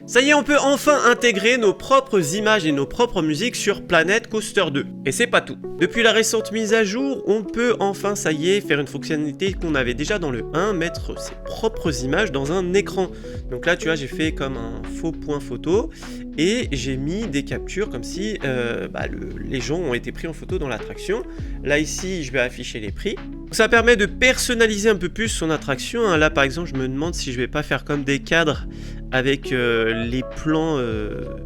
Ça y est, on peut enfin intégrer nos propres images et nos propres musiques sur Planet Coaster 2. Et c'est pas tout. Depuis la récente mise à jour, on peut enfin, ça y est, faire une fonctionnalité qu'on avait déjà dans le 1, mettre ses propres images dans un écran. Donc là, tu vois, j'ai fait comme un faux point photo et j'ai mis des captures comme si les gens ont été pris en photo dans l'attraction. Là, ici, je vais afficher les prix. Ça permet de personnaliser un peu plus son attraction. Là, par exemple, je me demande si je vais pas faire comme des cadres avec les plans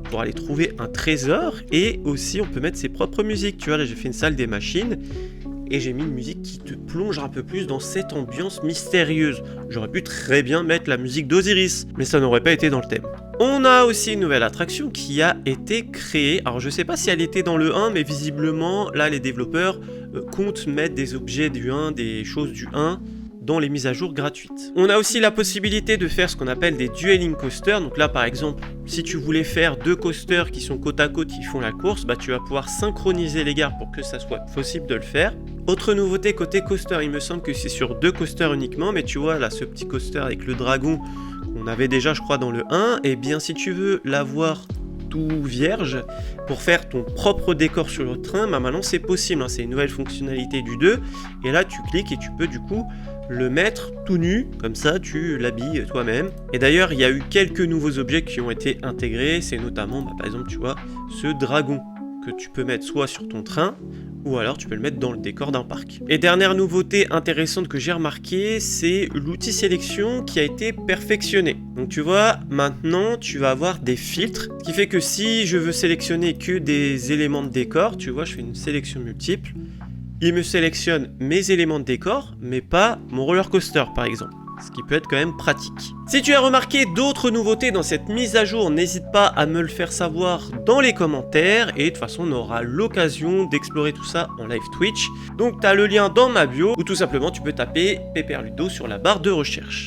pour aller trouver un trésor. Et aussi, on peut mettre ses propres musiques. Tu vois, là, j'ai fait une salle des machines et j'ai mis une musique qui te plonge un peu plus dans cette ambiance mystérieuse. J'aurais pu très bien mettre la musique d'Osiris, mais ça n'aurait pas été dans le thème. On a aussi une nouvelle attraction qui a été créée. Alors je sais pas si elle était dans le 1, mais visiblement là les développeurs comptent mettre des objets du 1, des choses du 1 dans les mises à jour gratuites. On a aussi la possibilité de faire ce qu'on appelle des dueling coasters. Donc là par exemple, si tu voulais faire deux coasters qui sont côte à côte qui font la course, tu vas pouvoir synchroniser les gares pour que ça soit possible de le faire. Autre nouveauté côté coaster, il me semble que c'est sur deux coasters uniquement, mais tu vois là ce petit coaster avec le dragon qu'on avait déjà je crois dans le 1, et bien si tu veux l'avoir tout vierge pour faire ton propre décor sur le train, maintenant c'est possible, c'est une nouvelle fonctionnalité du 2, et là tu cliques et tu peux du coup le mettre tout nu, comme ça tu l'habilles toi-même. Et d'ailleurs il y a eu quelques nouveaux objets qui ont été intégrés, c'est notamment par exemple tu vois ce dragon que tu peux mettre soit sur ton train ou alors tu peux le mettre dans le décor d'un parc. Et dernière nouveauté intéressante que j'ai remarqué, c'est l'outil sélection qui a été perfectionné. Donc tu vois, maintenant tu vas avoir des filtres, ce qui fait que si je veux sélectionner que des éléments de décor, tu vois, je fais une sélection multiple, il me sélectionne mes éléments de décor, mais pas mon roller coaster par exemple. Ce qui peut être quand même pratique. Si tu as remarqué d'autres nouveautés dans cette mise à jour, n'hésite pas à me le faire savoir dans les commentaires. Et de toute façon, on aura l'occasion d'explorer tout ça en live Twitch. Donc tu as le lien dans ma bio, ou tout simplement tu peux taper Pepperludo sur la barre de recherche.